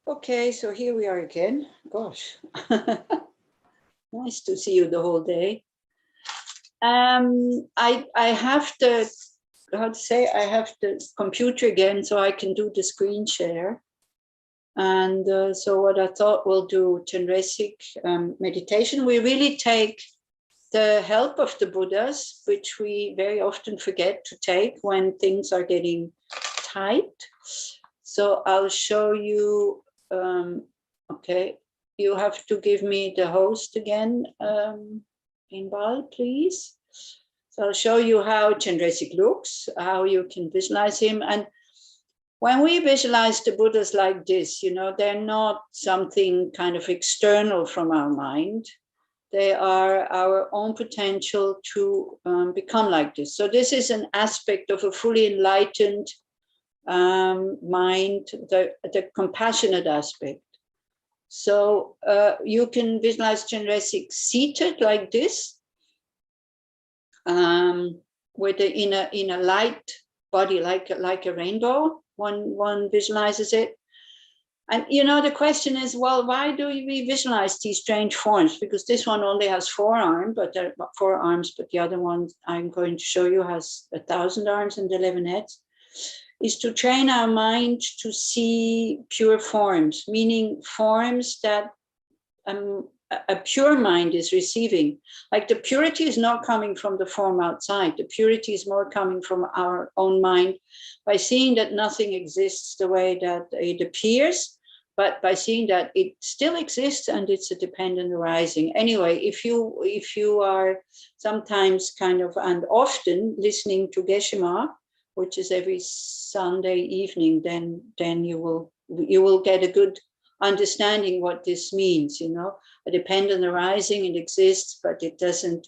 Okay, so here we are again. Gosh, nice to see you the whole day. I have the, how to say, I have the computer again so I can do the screen share. And so what I thought we'll do Chenrezig meditation. We really take the help of the Buddhas, which we very often forget to take when things are getting tight. So I'll show you, okay, you have to give me the host again, Inbal, please. So I'll show you how Chenrezig looks, how you can visualize him. And when we visualize the Buddhas like this, you know, they're not something kind of external from our mind. They are our own potential to become like this. So this is an aspect of a fully enlightened mind, the compassionate aspect. So you can visualize Chenrezig seated like this, with in a light body, like a rainbow. One visualizes it. And, you know, the question is, well, why do we visualize these strange forms? Because this one only has 4 arms, but the other one I'm going to show you has 1,000 arms and 11 heads, is to train our mind to see pure forms, meaning forms that a pure mind is receiving. Like the purity is not coming from the form outside. The purity is more coming from our own mind by seeing that nothing exists the way that it appears, but by seeing that it still exists and it's a dependent arising. Anyway, if you are sometimes kind of and often listening to Geshe-ma, which is every Sunday evening, then you will get a good understanding what this means. You know, a dependent arising, it exists, but it doesn't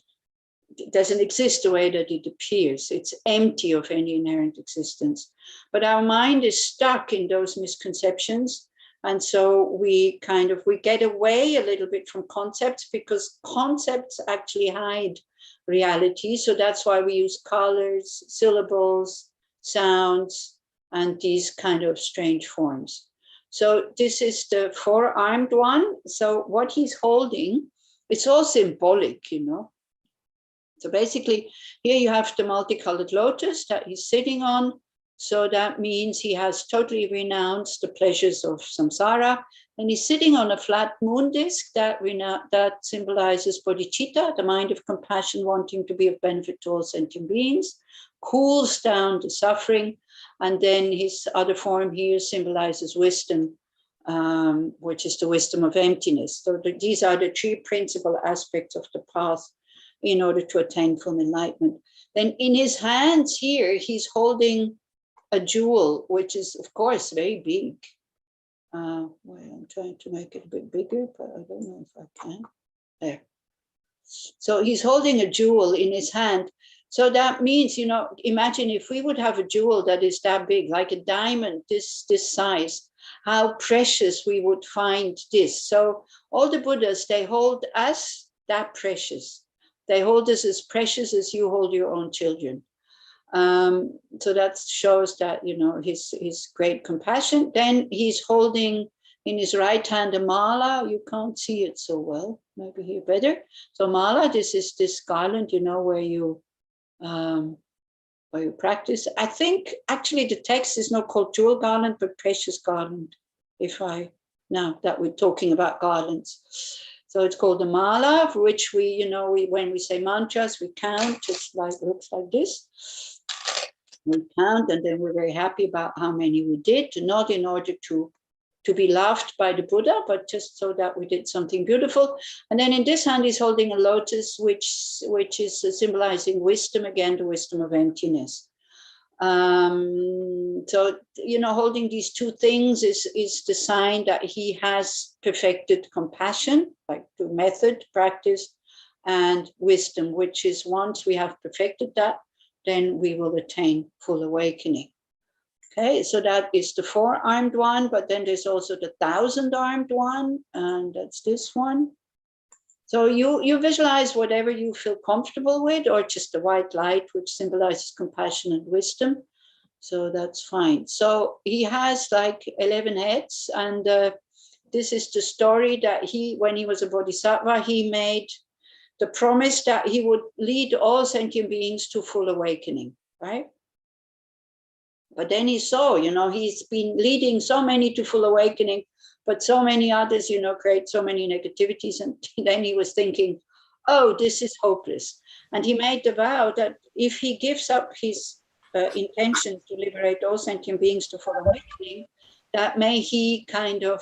exist the way that it appears. It's empty of any inherent existence. But our mind is stuck in those misconceptions. And so we get away a little bit from concepts, because concepts actually hide reality. So that's why we use colors, syllables, sounds, and these kind of strange forms. So this is the 4-armed one. So what he's holding, it's all symbolic, you know. So basically here you have the multicolored lotus that he's sitting on. So that means he has totally renounced the pleasures of samsara. And he's sitting on a flat moon disk that symbolizes bodhicitta, the mind of compassion wanting to be of benefit to all sentient beings, cools down the suffering. And then his other form here symbolizes wisdom, which is the wisdom of emptiness. So these are the 3 principal aspects of the path in order to attain full enlightenment. Then in his hands here, he's holding a jewel, which is, of course, very big. Well, I'm trying to make it a bit bigger, but I don't know if I can. There. So he's holding a jewel in his hand. So that means, you know, imagine if we would have a jewel that is that big, like a diamond, this size, how precious we would find this. So all the Buddhas, they hold us that precious. They hold us as precious as you hold your own children. So that shows that, you know, his great compassion. Then he's holding in his right hand a mala. You can't see it so well, maybe here better. So mala, this is this garland, you know, where you practice. I think actually the text is not called jewel garland, but precious garland. Now that we're talking about garlands. So it's called the mala, for which we, you know, when we say mantras, we count. It's like, looks like this. We count, and then we're very happy about how many we did, not in order to be loved by the Buddha, but just so that we did something beautiful. And then in this hand, he's holding a lotus, which is symbolizing wisdom, again, the wisdom of emptiness. So, you know, holding these 2 things is the sign that he has perfected compassion, like the method, practice, and wisdom, which is once we have perfected that, then we will attain full awakening. Okay, so that is the 4-armed one, but then there's also the 1,000-armed one, and that's this one. So you visualize whatever you feel comfortable with, or just the white light, which symbolizes compassion and wisdom. So that's fine. So he has like 11 heads, and this is the story that when he was a bodhisattva, he made the promise that he would lead all sentient beings to full awakening, right? But then he saw, he's been leading so many to full awakening, but so many others, create so many negativities. And then he was thinking, oh, this is hopeless. And he made the vow that if he gives up his intention to liberate all sentient beings to full awakening, that may he kind of,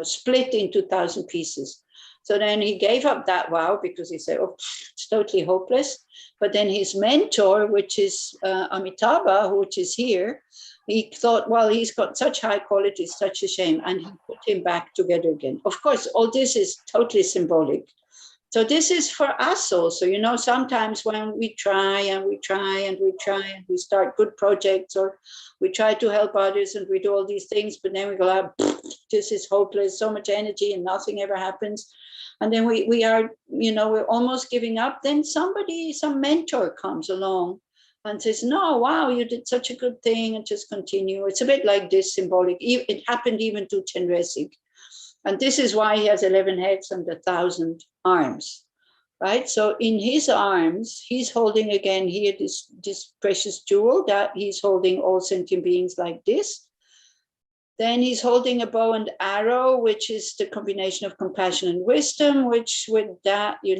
split into 1,000 pieces. So then he gave up that vow because he said, oh, it's totally hopeless. But then his mentor, which is Amitabha, which is here, he thought, well, he's got such high qualities, such a shame. And he put him back together again. Of course, all this is totally symbolic. So this is for us also, sometimes when we try and we try and we try and we start good projects, or we try to help others and we do all these things, but then we go, this is hopeless, so much energy and nothing ever happens. And then we are, we're almost giving up. Then some mentor comes along and says, no, wow, you did such a good thing, and just continue. It's a bit like this symbolic. It happened even to Chenresig. And this is why he has 11 heads and 1,000 arms, right? So in his arms, he's holding again here this precious jewel that he's holding all sentient beings like this. Then he's holding a bow and arrow, which is the combination of compassion and wisdom, which with that, you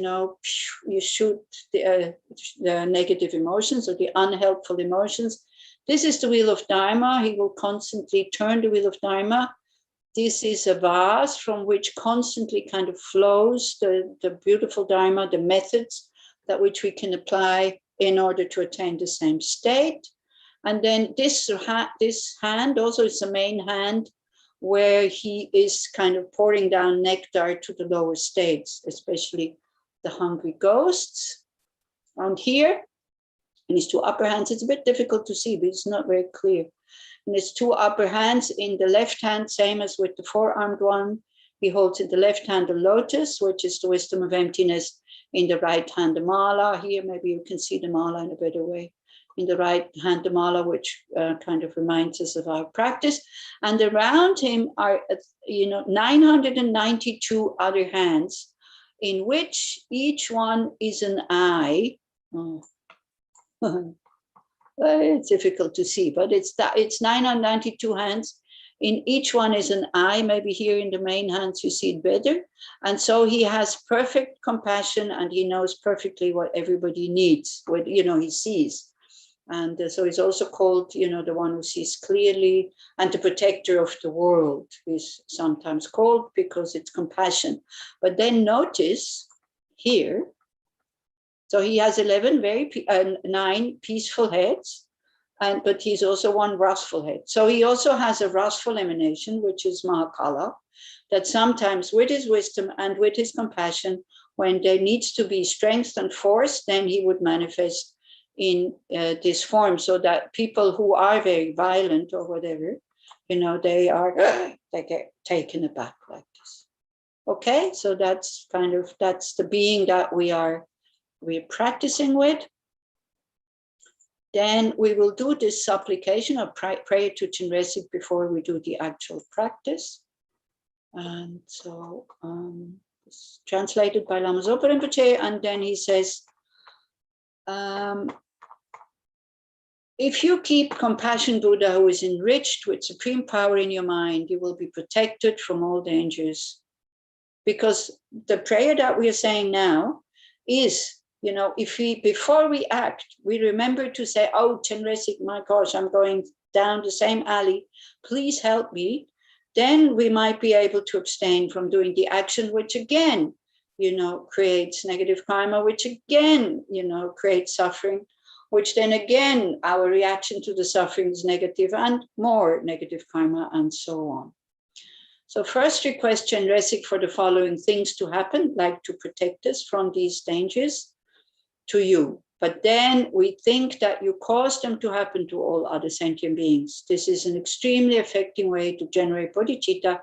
shoot the negative emotions or the unhelpful emotions. This is the wheel of Dharma. He will constantly turn the wheel of Dharma. This is a vase from which constantly kind of flows the beautiful Dharma, the methods that which we can apply in order to attain the same state. And then this hand also is the main hand where he is kind of pouring down nectar to the lower states, especially the hungry ghosts. And here, in his two upper hands, it's a bit difficult to see, but it's not very clear. In his two upper hands, in the left hand, same as with the four-armed one, he holds in the left hand the lotus, which is the wisdom of emptiness. In the right hand, the mala. Here, maybe you can see the mala in a better way. In the right hand, the mala, which kind of reminds us of our practice. And around him are, 992 other hands, in which each one is an eye. Oh. It's difficult to see, but it's 992 hands. In each one is an eye. Maybe here in the main hands you see it better. And so he has perfect compassion, and he knows perfectly what everybody needs. What he sees. And so he's also called, the one who sees clearly, and the protector of the world is sometimes called because it's compassion. But then notice here, so he has 9 peaceful heads, but he's also one wrathful head. So he also has a wrathful emanation, which is Mahakala, that sometimes with his wisdom and with his compassion, when there needs to be strength and force, then he would manifest in this form, so that people who are very violent or whatever, they get taken aback like this. Okay, so that's the being that we're practicing with. Then we will do this supplication of prayer to Chenresig before we do the actual practice. And so it's translated by Lama Zopa Rinpoche, and then he says, if you keep Compassion Buddha, who is enriched with supreme power in your mind, you will be protected from all dangers. Because the prayer that we are saying now is, before we act, we remember to say, oh, Chenresig, my gosh, I'm going down the same alley, please help me. Then we might be able to abstain from doing the action, which again, creates negative karma, which again, creates suffering, which then again, our reaction to the suffering is negative and more negative karma, and so on. So first request Chenresig for the following things to happen, like to protect us from these dangers to you. But then we think that you cause them to happen to all other sentient beings. This is an extremely effective way to generate bodhicitta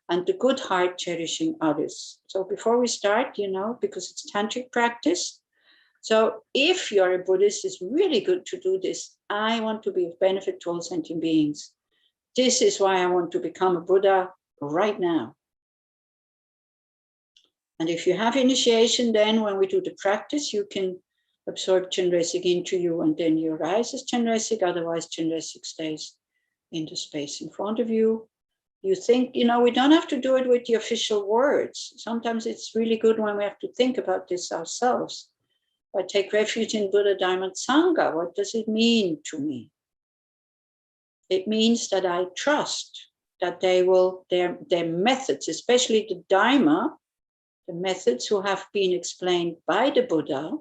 and the good heart cherishing others. So before we start, because it's tantric practice, so if you're a Buddhist, it's really good to do this. I want to be of benefit to all sentient beings. This is why I want to become a Buddha. right now. And if you have initiation, then when we do the practice, you can absorb Chandresik into you, and then you rise as Chandresik. Otherwise, Chandresik stays in the space in front of you. You think, we don't have to do it with the official words. Sometimes it's really good when we have to think about this ourselves. I take refuge in Buddha, Dharma, and Sangha. What does it mean to me? It means that I trust that they will, their methods, especially the Dharma, the methods who have been explained by the Buddha,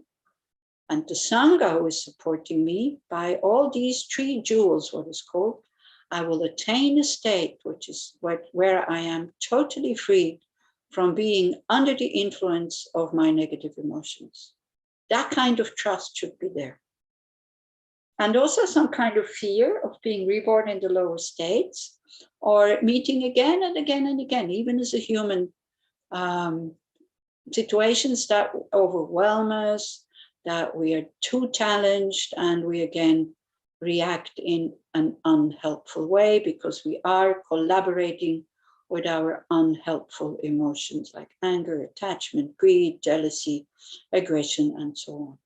and the Sangha who is supporting me, by all these three jewels, what is called, I will attain a state which is where I am totally free from being under the influence of my negative emotions. That kind of trust should be there. And also some kind of fear of being reborn in the lower states, or meeting again and again and again, even as a human, situations that overwhelm us, that we are too challenged, and we again react in an unhelpful way because we are collaborating with our unhelpful emotions like anger, attachment, greed, jealousy, aggression, and so on.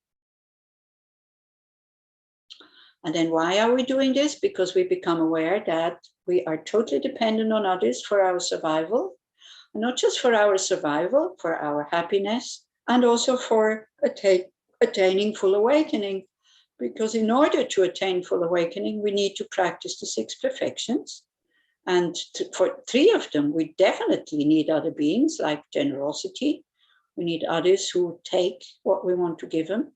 And then why are we doing this? Because we become aware that we are totally dependent on others for our survival, not just for our survival, for our happiness, and also for attaining full awakening. Because in order to attain full awakening, we need to practice the 6 perfections. And for 3 of them, we definitely need other beings, like generosity. We need others who take what we want to give them.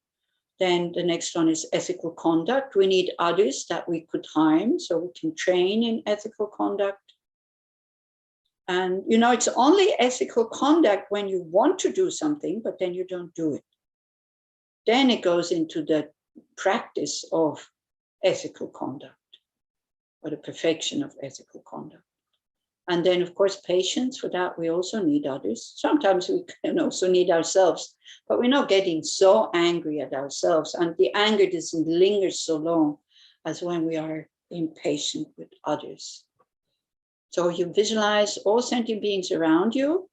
Then the next one is ethical conduct. We need others that we could harm, so we can train in ethical conduct. And, it's only ethical conduct when you want to do something, but then you don't do it. Then it goes into the practice of ethical conduct, or the perfection of ethical conduct. And then, of course, patience. For that, we also need others. Sometimes we can also need ourselves, but we're not getting so angry at ourselves. And the anger doesn't linger so long as when we are impatient with others. So you visualize all sentient beings around you.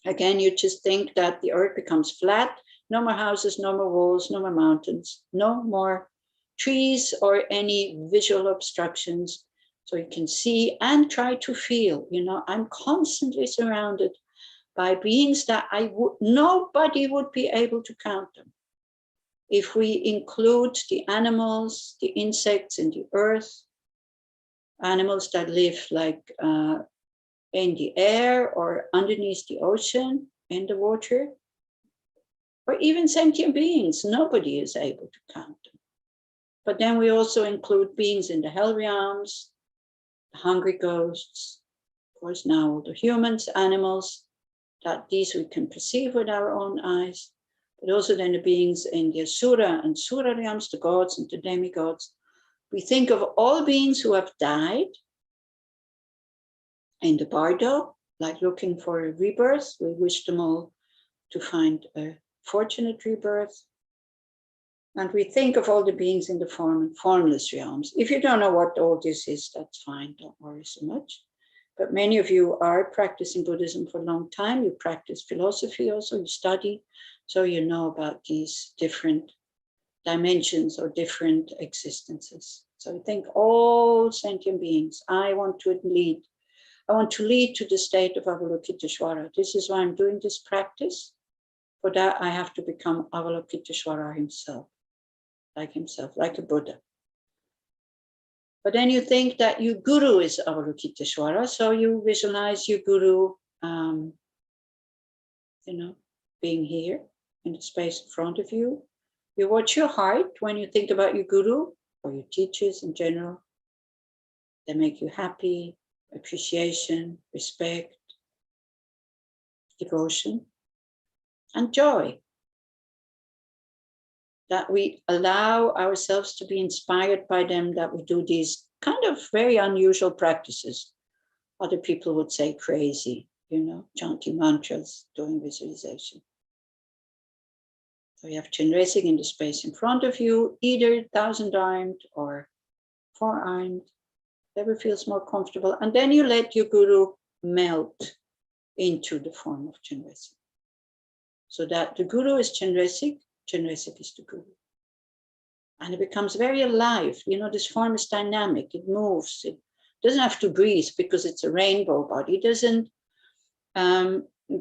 Again, you just think that the earth becomes flat. No more houses, no more walls, no more mountains, no more trees or any visual obstructions. So you can see and try to feel, I'm constantly surrounded by beings that nobody would be able to count them. If we include the animals, the insects in the earth, animals that live like in the air or underneath the ocean, in the water, or even sentient beings, nobody is able to count them. But then we also include beings in the hell realms, the hungry ghosts, of course now all the humans, animals, that these we can perceive with our own eyes, but also then the beings in the Asura and Sura realms, the gods and the demigods. We think of all beings who have died in the bardo, like looking for a rebirth. We wish them all to find a fortunate rebirth. And we think of all the beings in the form and formless realms. If you don't know what all this is, that's fine, don't worry so much. But many of you are practicing Buddhism for a long time. You practice philosophy also, you study, so you know about these different dimensions or different existences. So think all sentient beings, I want to lead to the state of Avalokiteshvara. This is why I'm doing this practice. For that, I have to become Avalokiteshvara himself, like a Buddha. But then you think that your guru is Avalokiteshvara, so you visualize your guru, being here in the space in front of you. You watch your heart when you think about your guru or your teachers in general. They make you happy, appreciation, respect, devotion, and joy. That we allow ourselves to be inspired by them, that we do these kind of very unusual practices. Other people would say crazy, chanting mantras, doing visualization. So you have Chenresig in the space in front of you, either 1,000-armed or 4-armed, whatever feels more comfortable. And then you let your guru melt into the form of Chenrezig. So that the Guru is Chenrezig, Chenrezig is the Guru. And it becomes very alive. You know, this form is dynamic, it moves, it doesn't have to breathe because it's a rainbow body. It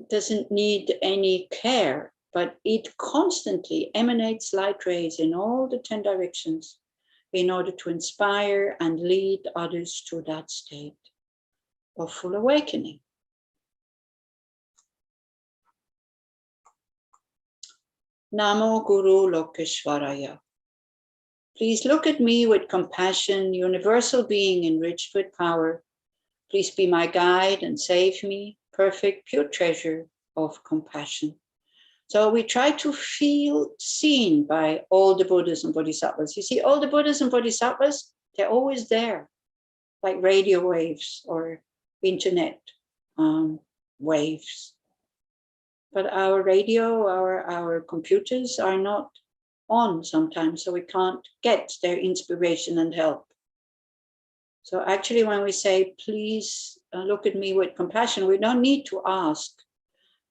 doesn't need any care, but it constantly emanates light rays in all the 10 directions in order to inspire and lead others to that state of full awakening. Namo Guru Lokeshwaraya. Please look at me with compassion, universal being enriched with power. Please be my guide and save me, perfect, pure treasure of compassion. So we try to feel seen by all the Buddhas and Bodhisattvas. You see, all the Buddhas and Bodhisattvas, they're always there, like radio waves or internet waves. But our radio, our computers are not on sometimes, so we can't get their inspiration and help. So actually, when we say, please look at me with compassion, we don't need to ask,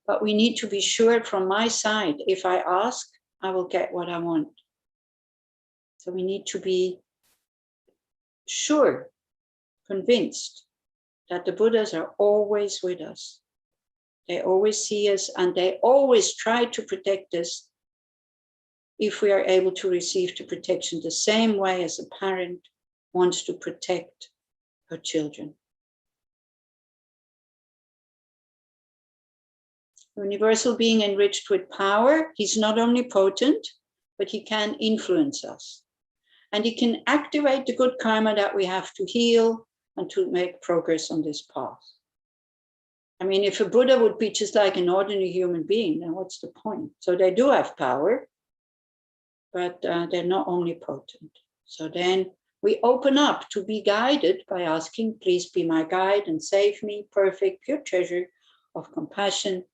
but we need to be sure from my side, if I ask, I will get what I want. So we need to be sure, convinced that the Buddhas are always with us. They always see us and they always try to protect us if we are able to receive the protection the same way as a parent wants to protect her children. Universal being enriched with power, he's not omnipotent, but he can influence us. And he can activate the good karma that we have to heal and to make progress on this path. I mean, if a Buddha would be just like an ordinary human being, then what's the point? So they do have power, but they're not omnipotent. So then we open up to be guided by asking, please be my guide and save me, perfect, pure treasure of compassion.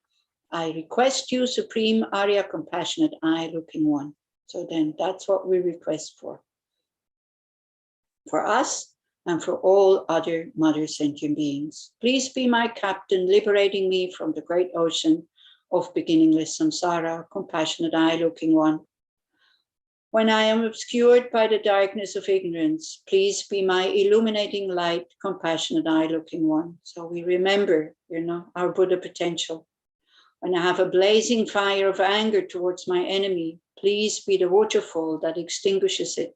I request you, Supreme Arya Compassionate Eye Looking One. So then that's what we request for us and for all other mother sentient beings. Please be my captain, liberating me from the great ocean of beginningless samsara, compassionate eye looking one. When I am obscured by the darkness of ignorance, please be my illuminating light, compassionate eye looking one. So we remember, our Buddha potential. When I have a blazing fire of anger towards my enemy, please be the waterfall that extinguishes it,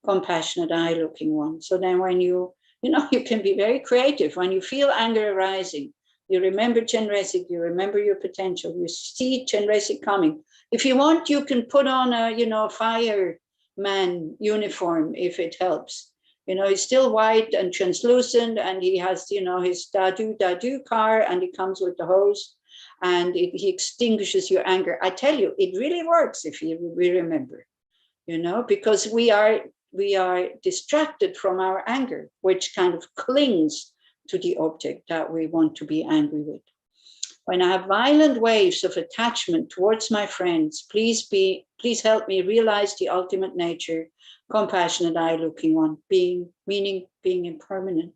compassionate eye looking one. So then when you can be very creative. When you feel anger arising, you remember Chenrezig, you remember your potential, you see Chenrezig coming. If you want, you can put on a, fireman uniform if it helps. He's still white and translucent and he has, his dadu car and he comes with the hose and he extinguishes your anger. I tell you, it really works if we remember, because we are distracted from our anger, which kind of clings to the object that we want to be angry with. When I have violent waves of attachment towards my friends, please help me realize the ultimate nature, compassionate eye looking one, meaning being impermanent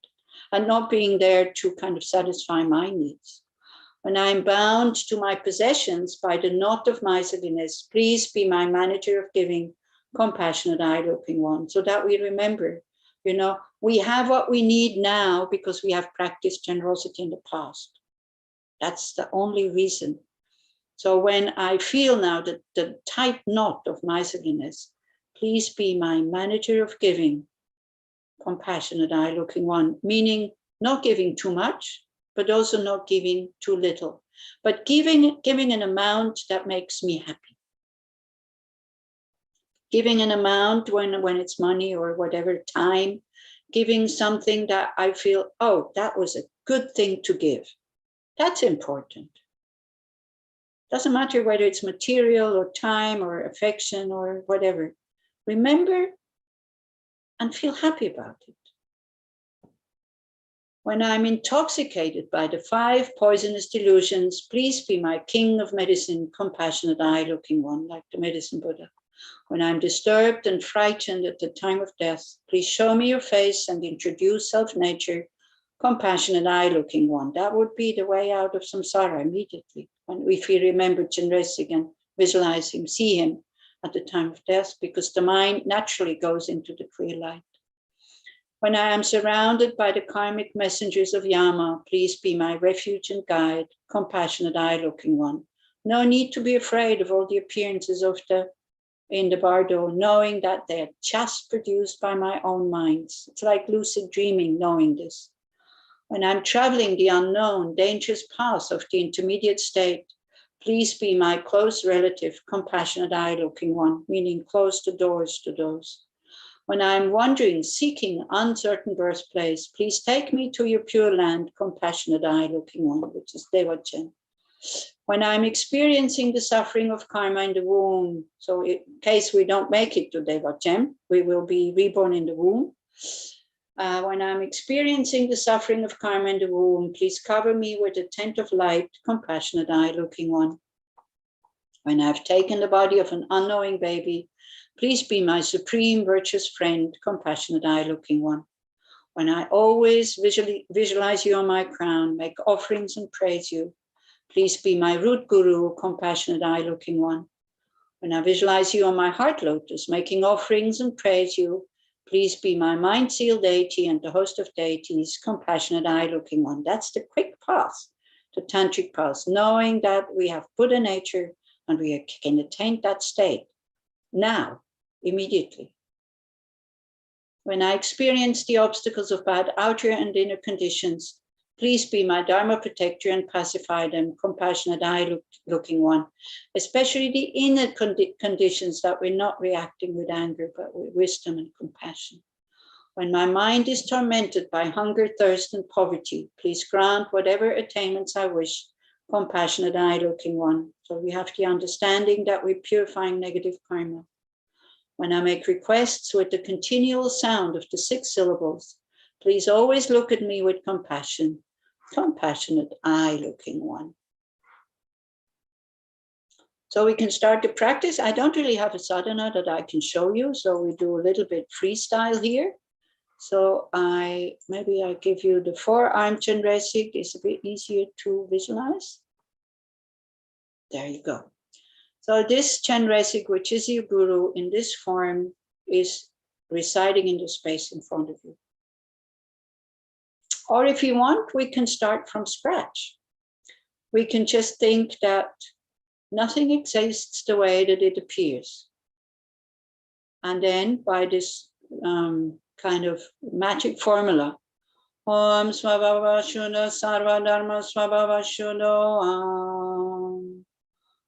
and not being there to kind of satisfy my needs. When I am bound to my possessions by the knot of miserliness, please be my manager of giving, compassionate eye looking one, so that we remember, we have what we need now because we have practiced generosity in the past. That's the only reason. So when I feel now that the tight knot of miserliness, please be my manager of giving, compassionate eye looking one, meaning not giving too much, but also not giving too little, but giving an amount that makes me happy. Giving an amount when it's money or whatever, time, giving something that I feel, oh, that was a good thing to give. That's important. Doesn't matter whether it's material or time or affection or whatever. Remember and feel happy about it. When I'm intoxicated by the 5 poisonous delusions, please be my king of medicine, compassionate eye looking one, like the medicine Buddha. When I'm disturbed and frightened at the time of death, please show me your face and introduce self-nature, Compassionate eye-looking one. That would be the way out of samsara immediately. And if we remember Chenresig and visualize him, see him at the time of death, because the mind naturally goes into the clear light. When I am surrounded by the karmic messengers of Yama, please be my refuge and guide, compassionate eye-looking one. No need to be afraid of all the appearances in the bardo, knowing that they're just produced by my own minds. It's like lucid dreaming, knowing this. When I'm traveling the unknown, dangerous paths of the intermediate state, please be my close relative, compassionate eye-looking one, meaning close the doors to those. When I'm wandering, seeking uncertain birthplace, please take me to your pure land, compassionate eye-looking one, which is Devachen. When I'm experiencing the suffering of karma in the womb, so in case we don't make it to Devachem, we will be reborn in the womb. When I'm experiencing the suffering of karma in the womb, please cover me with a tent of light, compassionate eye-looking one. When I've taken the body of an unknowing baby, please be my supreme virtuous friend, compassionate eye-looking one. When I always visualize you on my crown, make offerings and praise you, please be my root guru, compassionate eye-looking one. When I visualize you on my heart lotus, making offerings and praise you, please be my mind seal deity and the host of deities, compassionate eye-looking one. That's the quick path, the tantric path, knowing that we have Buddha nature and we can attain that state now, immediately. When I experience the obstacles of bad outer and inner conditions, please be my Dharma protector and pacify them, compassionate eye-looking one, especially the inner conditions that we're not reacting with anger, but with wisdom and compassion. When my mind is tormented by hunger, thirst, and poverty, please grant whatever attainments I wish, compassionate eye-looking one. So we have the understanding that we're purifying negative karma. When I make requests with the continual sound of the 6 syllables, please always look at me with compassion, compassionate eye-looking one. So we can start to practice. I don't really have a sadhana that I can show you, so we do a little bit freestyle here. So maybe I give you the forearm Chenresig. It's a bit easier to visualize. There you go. So this Chenresig, which is your guru in this form, is residing in the space in front of you. Or if you want, we can start from scratch. We can just think that nothing exists the way that it appears. And then by this kind of magic formula, Om Swabhava Shuddha Sarva Dharma Swabhava Shuddha,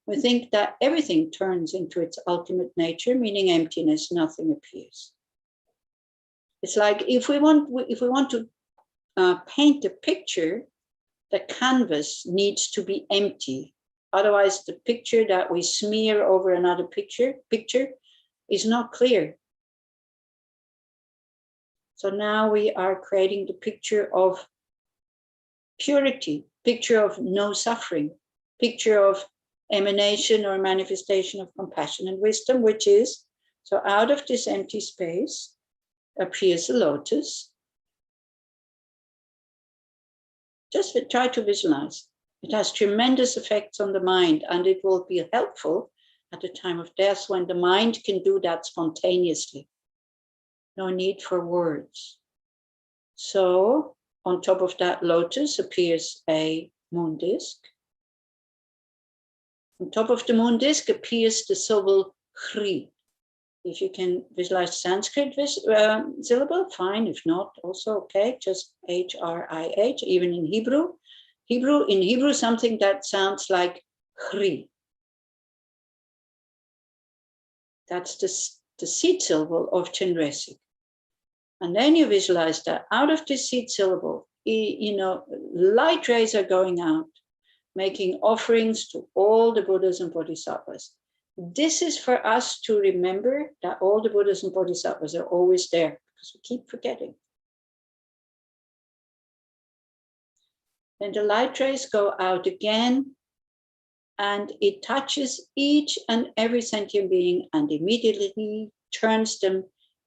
we think that everything turns into its ultimate nature, meaning emptiness, nothing appears. It's like if we want to paint a picture, the canvas needs to be empty. Otherwise, the picture that we smear over another picture is not clear. So now we are creating the picture of purity, picture of no suffering, picture of emanation or manifestation of compassion and wisdom, which is, so out of this empty space appears a lotus. Just try to visualize. It has tremendous effects on the mind, and it will be helpful at the time of death when the mind can do that spontaneously. No need for words. So on top of that lotus appears a moon disk. On top of the moon disk appears the syllable Hri. If you can visualize Sanskrit syllable, fine. If not, also okay. Just H-R-I-H, even in Hebrew. In Hebrew, something that sounds like Hri. That's the seed syllable of Chenresig. And then you visualize that out of this seed syllable, light rays are going out, making offerings to all the Buddhas and Bodhisattvas. This is for us to remember that all the Buddhas and Bodhisattvas are always there, because we keep forgetting. Then the light rays go out again, and it touches each and every sentient being and immediately turns them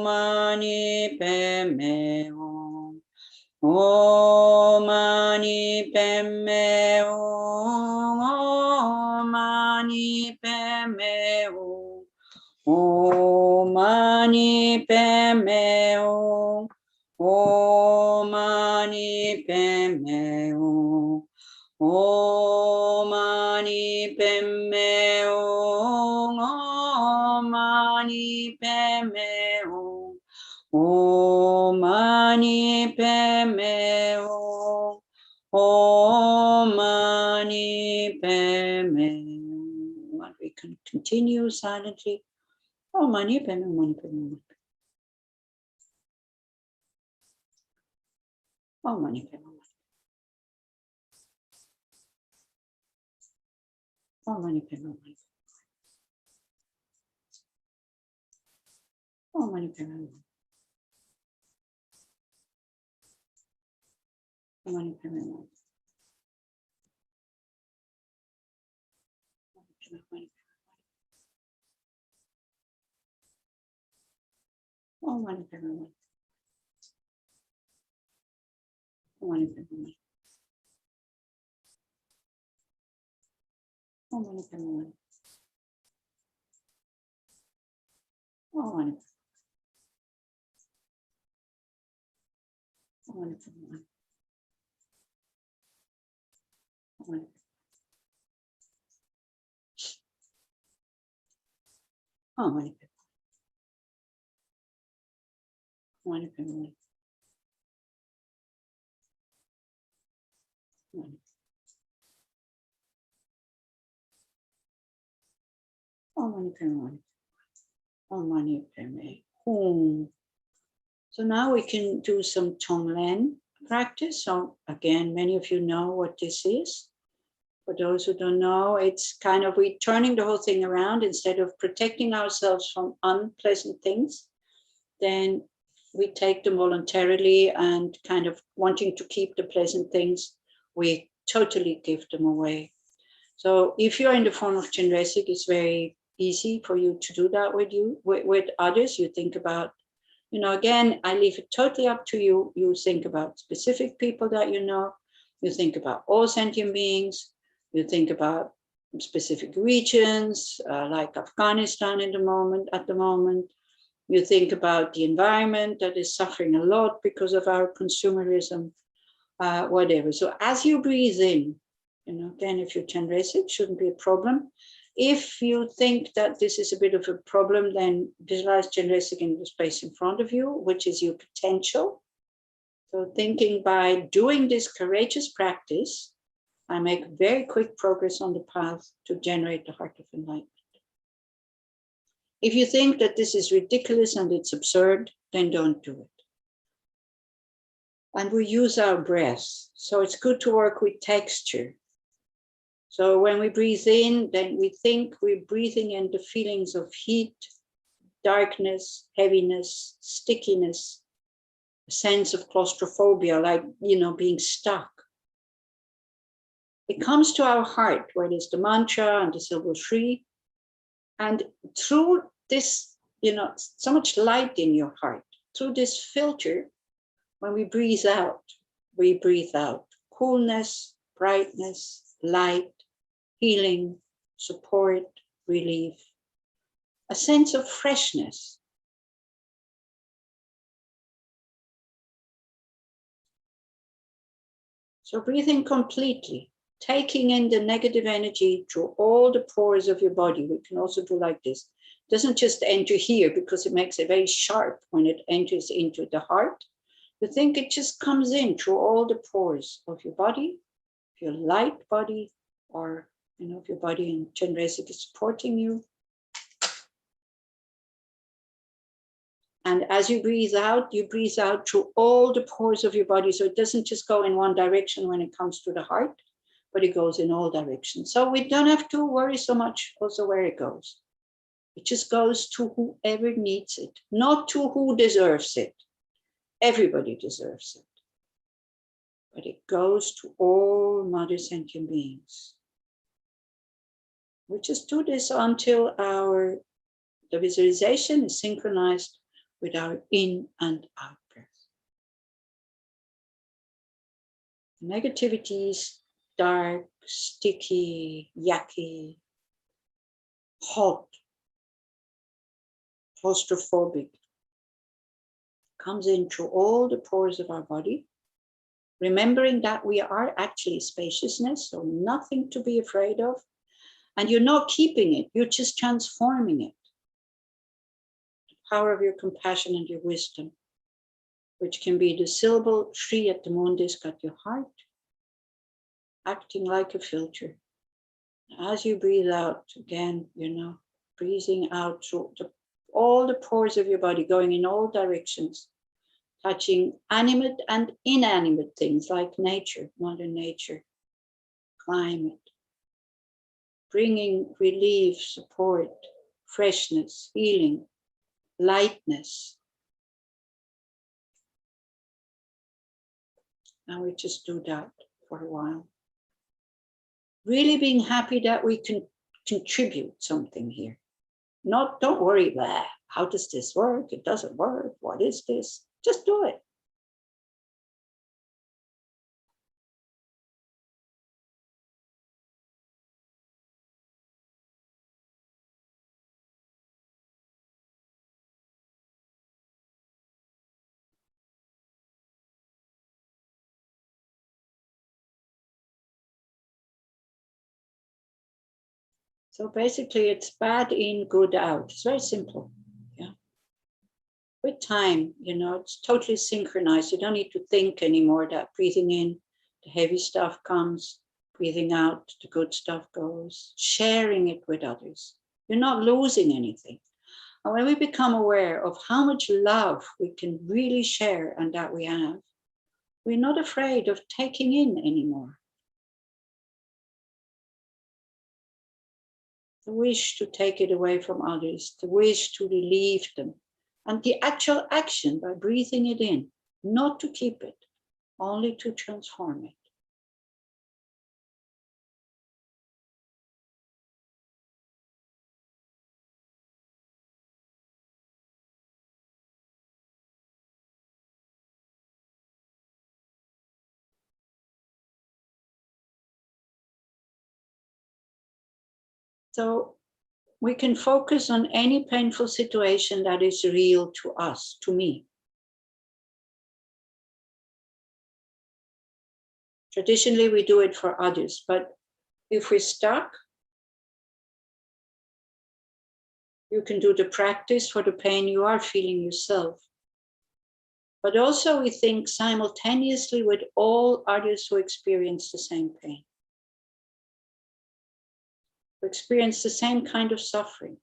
Mani Padme Hum. Om Mani Padme Hum. Om Mani Padme Hum. Om Mani Padme Hum. Om Mani Padme Hum. Om Mani Padme Hum. Om Mani Padme Hum. Om Mani Padme Hum. Om Mani Padme Hum. And we can continue silently. Om Mani Padme Hum. Mani Padme Hum. Om Mani Padme Hum. Om Mani Padme Hum. Om Mani Padme Hum. Om Mani Padme Hum. Om Mani Padme Hum. Om Mani Padme Hum. Om Mani Padme Hum. Om Mani Padme Hum. Om Mani Padme Hum. Om Mani Om Mani Padme Hum. Om Mani Padme Hum. Om Mani Padme Hum. Om Mani Padme Hum. So now we can do some Tonglen practice. So again, many of you know what this is. For those who don't know, it's kind of we turning the whole thing around. Instead of protecting ourselves from unpleasant things, then we take them voluntarily, and kind of wanting to keep the pleasant things, we totally give them away. So if you're in the form of Chenresik, it's very easy for you to do that with others. You think about, again, I leave it totally up to you. You think about specific people that you know. You think about all sentient beings. You think about specific regions, like Afghanistan at the moment. You think about the environment that is suffering a lot because of our consumerism, whatever. So as you breathe in, again, if you're Chenresik, it shouldn't be a problem. If you think that this is a bit of a problem, then visualize Chenresik in the space in front of you, which is your potential. So thinking by doing this courageous practice, I make very quick progress on the path to generate the heart of enlightenment. If you think that this is ridiculous and it's absurd, then don't do it. And we use our breath. So it's good to work with texture. So when we breathe in, then we think we're breathing in the feelings of heat, darkness, heaviness, stickiness, a sense of claustrophobia, like, being stuck. It comes to our heart, where there's the mantra and the silver tree. And through this, so much light in your heart, through this filter, when we breathe out coolness, brightness, light, healing, support, relief, a sense of freshness. So breathing completely, taking in the negative energy through all the pores of your body. We can also do like this. It doesn't just enter here, because it makes it very sharp when it enters into the heart. You think it just comes in through all the pores of your body, your light body, or if your body in Chenresik is supporting you. And as you breathe out through all the pores of your body. So it doesn't just go in one direction when it comes to the heart, but it goes in all directions. So we don't have to worry so much also where it goes. It just goes to whoever needs it, not to who deserves it. Everybody deserves it. But it goes to all mother sentient beings. We just do this until the visualization is synchronized with our in and out breath. Negativity is dark, sticky, yucky, hot, claustrophobic. Comes in through all the pores of our body, remembering that we are actually spaciousness, so nothing to be afraid of. And you're not keeping it, you're just transforming it. The power of your compassion and your wisdom, which can be the syllable Shri at the moon disk at your heart, acting like a filter. As you breathe out, again, breathing out through all the pores of your body, going in all directions, touching animate and inanimate things like nature, Mother Nature, climate, bringing relief, support, freshness, healing, lightness. And we just do that for a while. Really being happy that we can contribute something here. Don't worry, how does this work? It doesn't work. What is this? Just do it. So basically it's bad in, good out. It's very simple. Yeah. With time, it's totally synchronized. You don't need to think anymore. That breathing in, the heavy stuff comes, breathing out, the good stuff goes, sharing it with others. You're not losing anything. And when we become aware of how much love we can really share and that we have, we're not afraid of taking in anymore. The wish to take it away from others, the wish to relieve them, and the actual action by breathing it in, not to keep it, only to transform it. So we can focus on any painful situation that is real to us, to me. Traditionally, we do it for others, but if we're stuck, you can do the practice for the pain you are feeling yourself. But also we think simultaneously with all others who experience the same pain, who experience the same kind of suffering.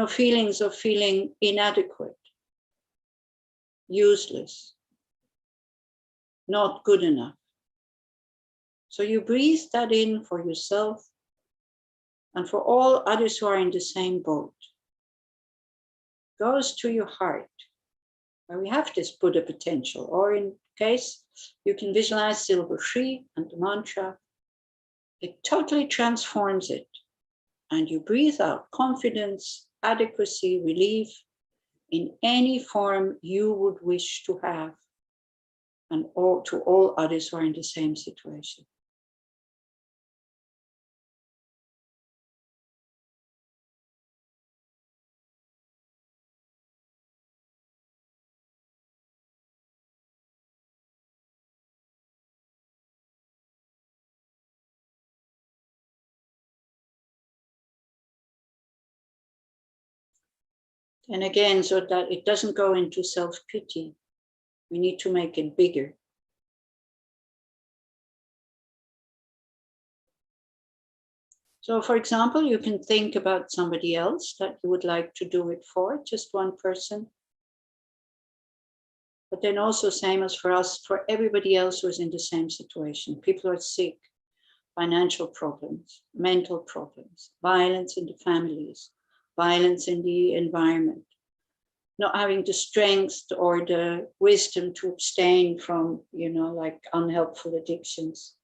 Feelings of feeling inadequate, useless, not good enough. So you breathe that in for yourself and for all others who are in the same boat. Goes to your heart, where we have this Buddha potential, or in case you can visualize Silver Shri and the mantra, it totally transforms it. And you breathe out confidence, adequacy, relief in any form you would wish to have, and to all others who are in the same situation. And again, so that it doesn't go into self-pity, we need to make it bigger. So for example, you can think about somebody else that you would like to do it for, just one person. But then also same as for us, for everybody else who is in the same situation. People are sick, financial problems, mental problems, violence in the families, violence in the environment, not having the strength or the wisdom to abstain from, like unhelpful addictions.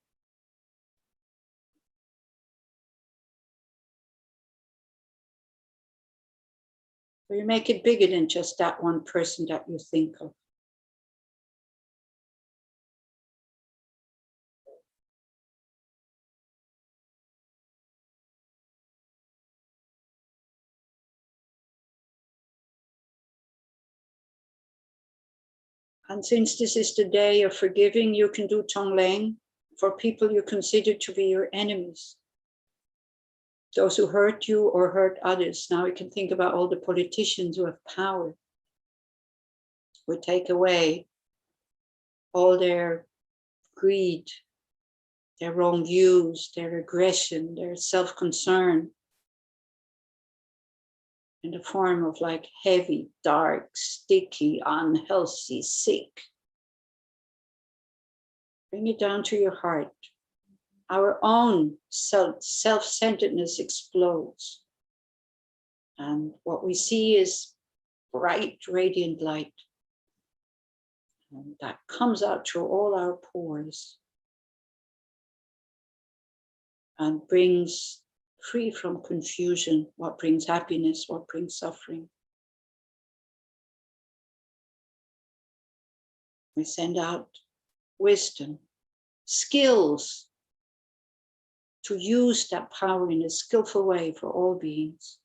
So you make it bigger than just that one person that you think of. And since this is the day of forgiving, you can do Tonglen for people you consider to be your enemies. Those who hurt you or hurt others. Now we can think about all the politicians who have power. We take away all their greed, their wrong views, their aggression, their self-concern, in the form of like heavy, dark, sticky, unhealthy, sick. Bring it down to your heart. Our own self-centeredness explodes. And what we see is bright, radiant light. And that comes out through all our pores and brings free from confusion, what brings happiness, what brings suffering. We send out wisdom, skills to use that power in a skillful way for all beings.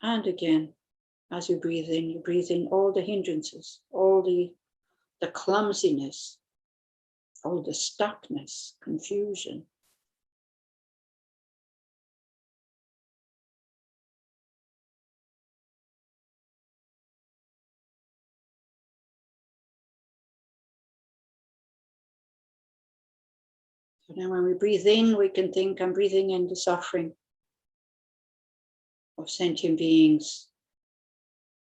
And again, as you breathe in all the hindrances, all the clumsiness, all the stuckness, confusion. So now when we breathe in, we can think, I'm breathing in the suffering of sentient beings.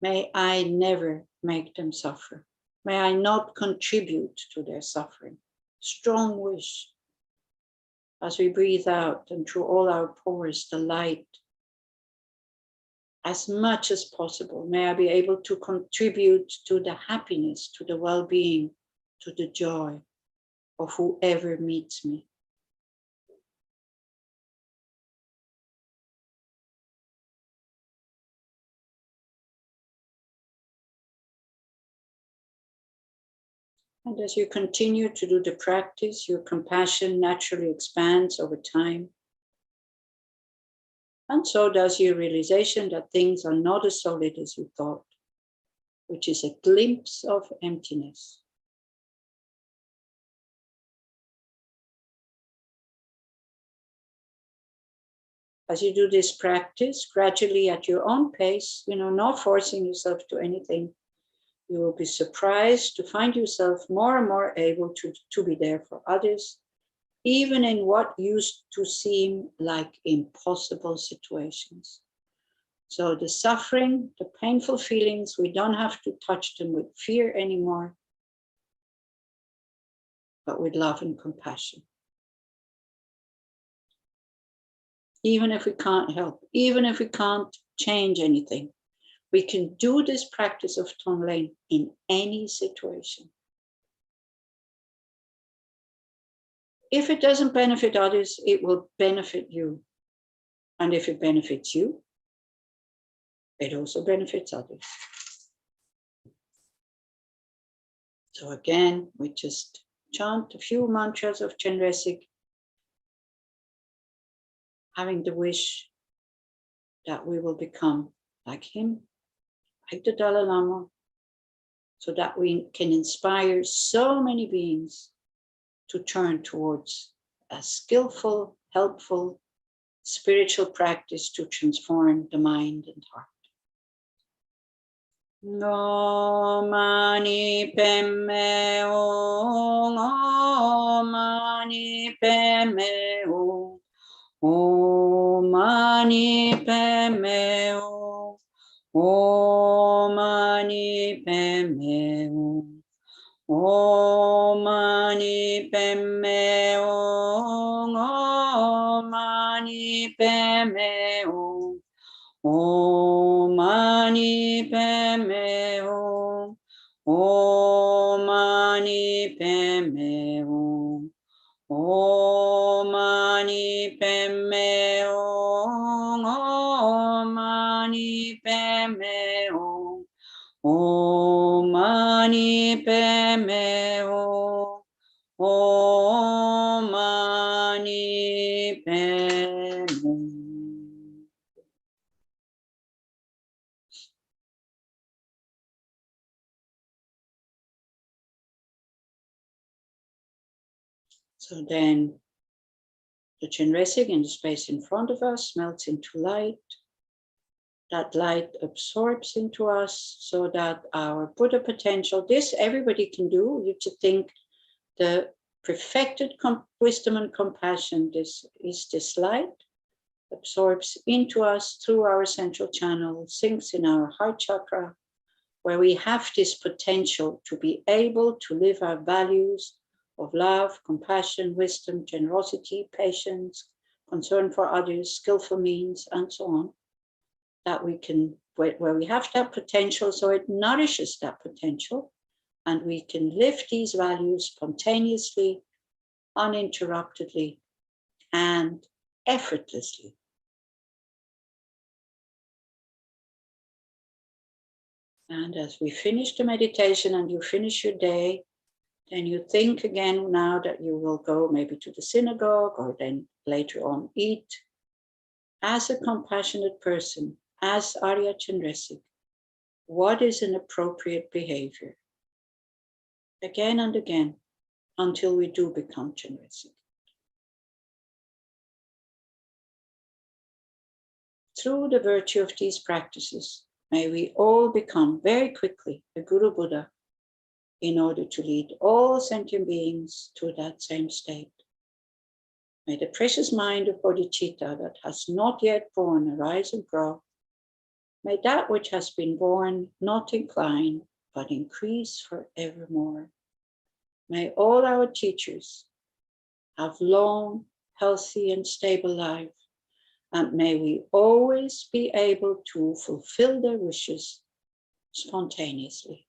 May I never make them suffer. May I not contribute to their suffering. Strong wish. As we breathe out and through all our pores, the light, as much as possible, may I be able to contribute to the happiness, to the well-being, to the joy of whoever meets me. And as you continue to do the practice, your compassion naturally expands over time. And so does your realization that things are not as solid as you thought, which is a glimpse of emptiness. As you do this practice, gradually at your own pace, not forcing yourself to anything, you will be surprised to find yourself more and more able to be there for others, even in what used to seem like impossible situations. So the suffering, the painful feelings, we don't have to touch them with fear anymore, but with love and compassion. Even if we can't help, even if we can't change anything, we can do this practice of Tonglen in any situation. If it doesn't benefit others, it will benefit you. And if it benefits you, it also benefits others. So again, we just chant a few mantras of Chenresig, having the wish that we will become like him, like the Dalai Lama, so that we can inspire so many beings to turn towards a skillful, helpful, spiritual practice to transform the mind and heart. No mani padme hum, Om mani padme hum, Om mani padme hum, Om mani padme hum, Om mani padme hum, Om mani padme hum, Om mani padme hum, Om mani padme hum, Om mani padme hum, Padme Om. Om Mani Padme Om. Om Mani Padme Hum. So then the Chenresig in the space in front of us melts into light. That light absorbs into us so that our Buddha potential, this everybody can do. You to think the perfected wisdom and compassion, this is this light, absorbs into us through our central channel, sinks in our heart chakra, where we have this potential to be able to live our values of love, compassion, wisdom, generosity, patience, concern for others, skillful means, and so on. That we can, where we have that potential, so it nourishes that potential, and we can live these values spontaneously, uninterruptedly, and effortlessly. And as we finish the meditation and you finish your day, then you think again now that you will go maybe to the synagogue or then later on eat. As a compassionate person, as Arya Chenresig, what is an appropriate behavior? Again and again, until we do become Chenresig. Through the virtue of these practices, may we all become very quickly a Guru Buddha in order to lead all sentient beings to that same state. May the precious mind of bodhicitta that has not yet born arise and grow. May that which has been born not decline, but increase forevermore. May all our teachers have long, healthy, and stable life, and may we always be able to fulfill their wishes spontaneously.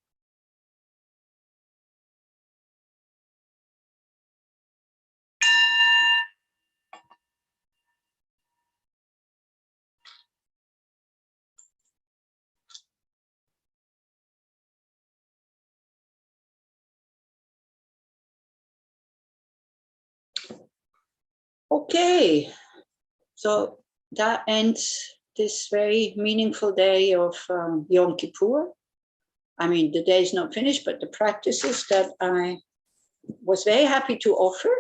Okay, so that ends this very meaningful day of Yom Kippur. I mean, the day is not finished, but the practices that I was very happy to offer.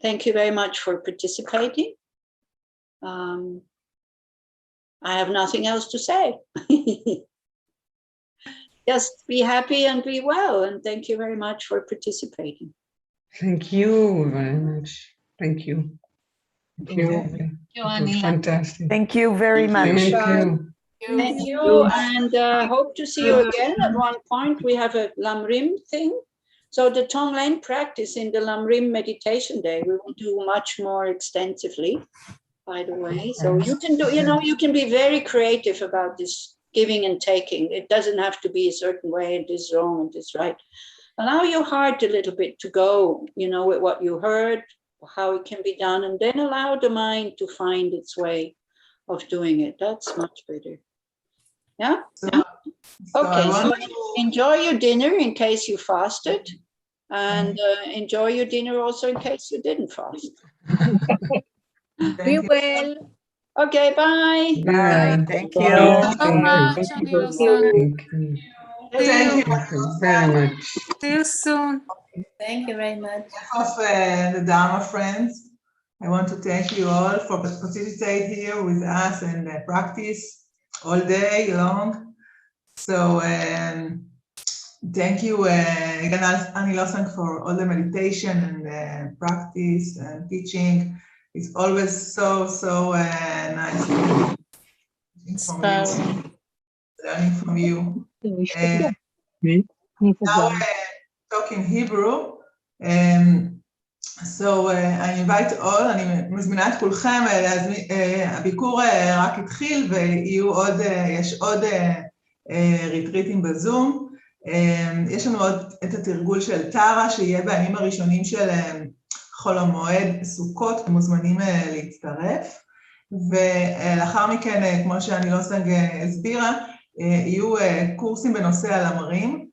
Thank you very much for participating. I have nothing else to say. Just be happy and be well, and thank you very much for participating. Thank you very much. Thank you. Thank you. It was fantastic. Thank you very much. Thank you. Thank you, and hope to see you again at one point. We have a Lamrim thing. So the Tonglen practice in the Lamrim meditation day, we will do much more extensively, by the way. So you can do, you can be very creative about this giving and taking. It doesn't have to be a certain way, and this is wrong and this is right. Allow your heart a little bit to go, with what you heard, how it can be done, and then allow the mind to find its way of doing it. That's much better. Yeah? Okay, so enjoy your dinner in case you fasted, and enjoy your dinner also in case you didn't fast. Be well. Okay, bye. Bye. Thank you. So much. Thank you. Thank you very much. See you soon. Thank you very much. Of the Dharma friends, I want to thank you all for participating here with us and practice all day long. So thank you again, Ani Losang, for all the meditation and practice and teaching. It's always so nice learning from you. Now talking Hebrew. So I invite all, אני מזמינה את כולכם, הביקור רק התחיל ויש עוד ריטריטים בזום. יש לנו עוד את התרגול של טרה, שיהיה בימים הראשונים של חול המועד סוכות, אתם מוזמנים להצטרף. ולאחר מכן, כמו שאני לוסנג הסבירה, יהיו קורסים בנושא הלמרים,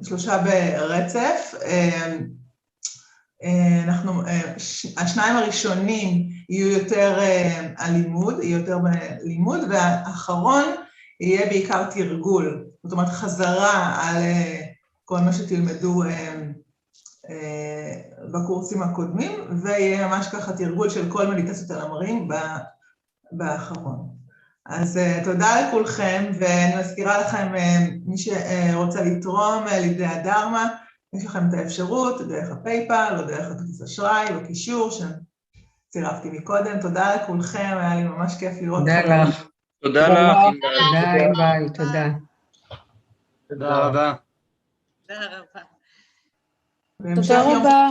3 ברצף. השניים הראשונים יהיו יותר הלימוד, יהיו יותר בלימוד, והאחרון יהיה בעיקר תרגול, זאת אומרת חזרה על כל מה שתלמדו בקורסים הקודמים, ויהיה ממש ככה תרגול של כל מדיטציות הלמרים באחרון. אז תודה לכולכם, ואני מזכירה לכם, מי שרוצה לתרום לידי הדרמה, יש לכם את האפשרות דרך הפייפל או דרך הכרטיס אשראי בקישור שצירפתי מקודם. תודה לכולכם, היה לי ממש כיף לראות אתכם. תודה לך. תודה לך. תודה ענבל, תודה. תודה רבה. תודה רבה. בהמשך יום רבה.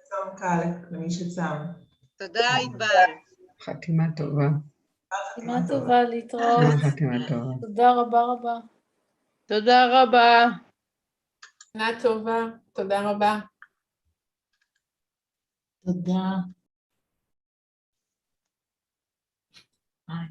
צום קל למי שצם. תודה ענבל. חתימה טובה. חתימה טובה, להתראות. חתימה טובה. תודה רבה רבה. תודה רבה. שנה טובה, תודה רבה. תודה. ביי.